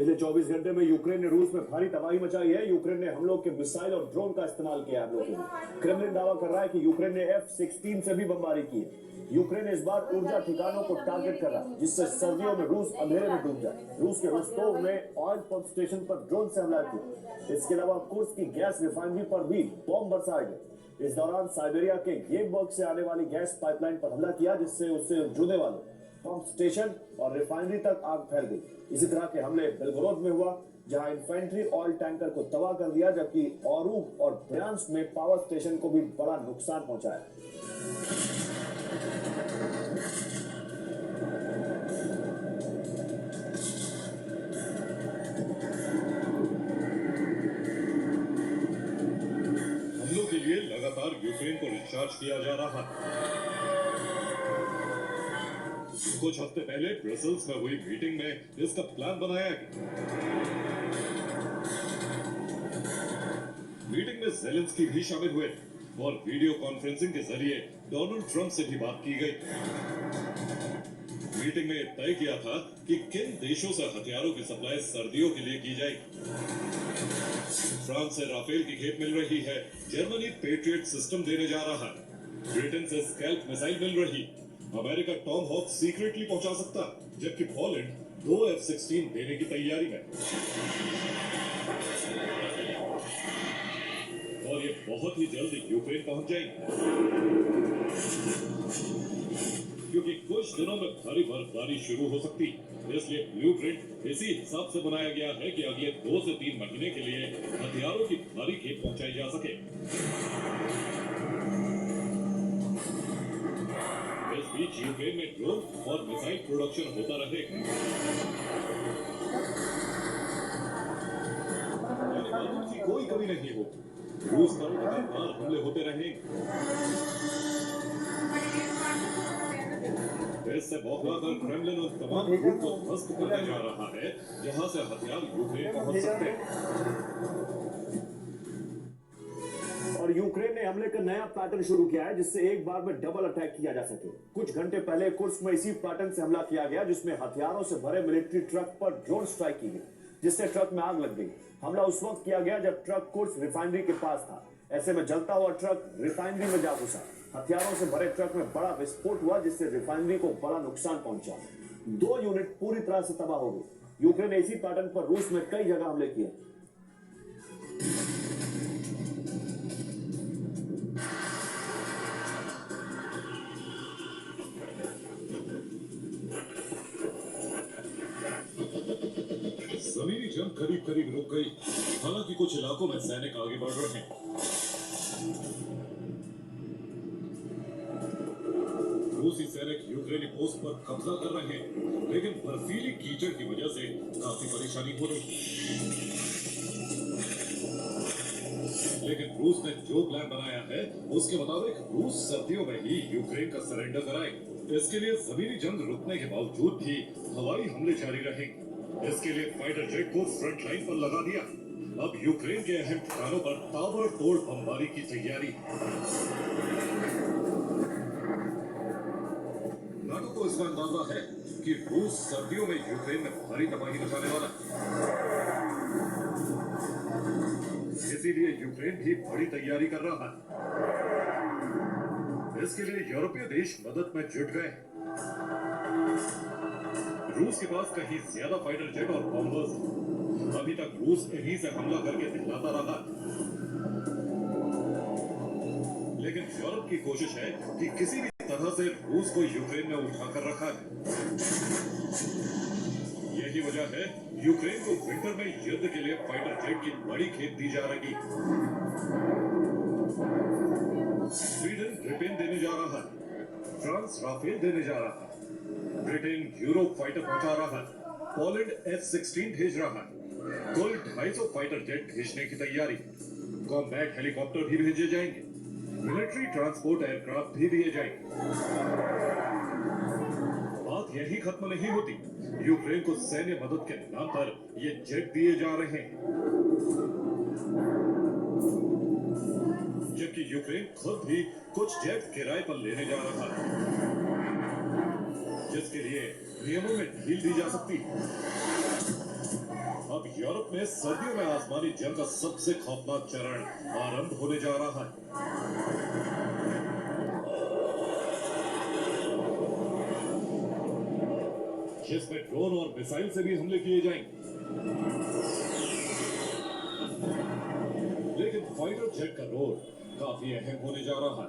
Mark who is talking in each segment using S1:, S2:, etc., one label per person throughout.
S1: पिछले 24 घंटे में यूक्रेन ने रूस में भारी तबाही मचाई है। यूक्रेन ने हम लोग के मिसाइल और ड्रोन का इस्तेमाल किया हम लोगों ने। क्रेमलिन दावा कर रहा है कि यूक्रेन ने F-16 से भी बमबारी की है। यूक्रेन इस बार ऊर्जा ठिकानों को टारगेट कर रहा है, जिससे सर्दियों में रूस अंधेरे में डूब जाए। रूस के रोस्टोव में ऑयल पंप स्टेशन पर ड्रोन से हमला किया। इसके अलावा कुर्स्क की गैस रिफाइनरी पर भी बॉम्ब बरसाए गए। इस दौरान साइबेरिया के गेमबर्ग से आने वाली गैस पाइपलाइन पर हमला किया, जिससे उससे जुड़ने वाले पंप स्टेशन और रिफाइनरी तक आग फैल गई। इसी तरह के हमले बेलगोरोद में हुआ, जहां इन्फेंट्री ऑयल टैंकर को तबाह कर दिया, जबकि ओरूग और ब्रयांस्क में पावर स्टेशन को भी बड़ा नुकसान पहुंचाया।
S2: हमलों के लिए लगातार यूक्रेन को रिचार्ज किया जा रहा है। कुछ हफ्ते पहले ब्रसेल्स में हुई मीटिंग में इसका प्लान बनाया गया। मीटिंग में ज़ेलेंस्की भी शामिल हुए और वीडियो कॉन्फ्रेंसिंग के जरिए डोनाल्ड ट्रंप से भी बात की गई। मीटिंग में तय किया था कि किन देशों से हथियारों की सप्लाई सर्दियों के लिए की जाएगी। फ्रांस से राफेल की खेप मिल रही है, जर्मनी पेट्रियट सिस्टम देने जा रहा है, ब्रिटेन से स्कैल्प मिसाइल मिल रही, अमेरिका टॉम हॉक सीक्रेटली पहुंचा सकता, जबकि पोलैंड 2 F-16 देने की तैयारी में। और ये बहुत ही जल्द यूक्रेन पहुंच जाएंगे, क्योंकि कुछ दिनों में भारी बर्फबारी शुरू हो सकती। इसलिए ब्लूप्रिंट इसी हिसाब से बनाया गया है कि अगले 2 से 3 महीने के लिए हथियारों की भारी खेप पहुंचाई जा सके। इस बीच यूक्रेन में ड्रोन और मिसाइल प्रोडक्शन होता रहेगा। की कोई कमी नहीं होगी। रूस पर लगातार हमले होते रहेंगे। इससे बौखलाकर क्रेमलिन उन तमाम रूट को ध्वस्त करने जा रहा है जहां से हथियार यूक्रेन पहुंच सकते हैं।
S1: और यूक्रेन ने हमले का नया पैटर्न शुरू किया है, जिससे एक बार में डबल अटैक किया जा सके। कुछ घंटे पहले कुर्स्क में इसी पैटर्न से हमला किया गया, जिसमें हथियारों से भरे मिलिट्री ट्रक पर ड्रोन स्ट्राइक की गई, जिससे ट्रक में आग लग गई। हमला उस वक्त किया गया जब ट्रक कुर्स्क रिफाइनरी के पास था। ऐसे में जलता हुआ ट्रक रिफाइनरी में जा घुसा। हथियारों से भरे ट्रक में बड़ा विस्फोट हुआ, जिससे रिफाइनरी को बड़ा नुकसान पहुंचा। 2 यूनिट पूरी तरह से तबाह हो गई। यूक्रेन ने इसी पैटर्न पर रूस में कई जगह हमले किए।
S2: जमीनी जंग करीब करीब रुक गई, हालांकि कुछ इलाकों में सैनिक आगे बढ़ रहे हैं। रूसी सैनिक यूक्रेनी पोस्ट पर कब्जा कर रहे हैं, लेकिन बर्फीली कीचड़ की वजह से काफी परेशानी हो रही है। लेकिन रूस ने जो प्लान बनाया है उसके मुताबिक रूस सर्दियों में ही यूक्रेन का सरेंडर कराएगा। इसके लिए जमीनी जंग रुकने के बावजूद भी हवाई हमले जारी रहेंगे। इसके लिए फाइटर जेट को फ्रंट लाइन पर लगा दिया। अब यूक्रेन के अहम ठिकानों पर ताबड़तोड़ बमबारी की तैयारी। नाटो को इसका अंदाजा है कि रूस सर्दियों में यूक्रेन में भारी तबाही मचाने वाला है। इसीलिए यूक्रेन भी बड़ी तैयारी कर रहा है। इसके लिए यूरोपीय देश मदद में जुट गए। रूस के पास कहीं ज्यादा फाइटर जेट और बॉम्बर्स। अभी तक रूस इन्हीं से हमला करके दिखलाता रहा, लेकिन यूरोप की कोशिश है कि किसी भी तरह से रूस को यूक्रेन में उठाकर रखा है। यही वजह है यूक्रेन को विंटर में युद्ध के लिए फाइटर जेट की बड़ी खेप दी जा रही। स्वीडन ग्रिपेन देने जा रहा है, फ्रांस राफेल देने जा रहा है, ब्रिटेन यूरोप फाइटर पहुंचा रहा है, पोलैंड F-16 भेज रहा है। कुल 250 फाइटर जेट भेजने की तैयारी। कॉम्बैट हेलीकॉप्टर भी भेजे जाएंगे, मिलिट्री ट्रांसपोर्ट एयरक्राफ्ट भी दिए जाएंगे। बात यही खत्म नहीं होती। यूक्रेन को सैन्य मदद के नाम पर ये जेट दिए जा रहे हैं, जबकि यूक्रेन खुद भी कुछ जेट किराए पर लेने जा रहा है, जिसके लिए नियमों में ढील दी जा सकती है। अब यूरोप में सर्दियों में आसमानी जंग का सबसे खौफनाक चरण आरंभ होने जा रहा है। जिसमें ड्रोन और मिसाइल से भी हमले किए जाएंगे। लेकिन फाइटर जेट का रोल काफी अहम होने जा रहा है।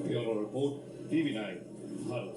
S2: Bureau report, TV 9 Bharat.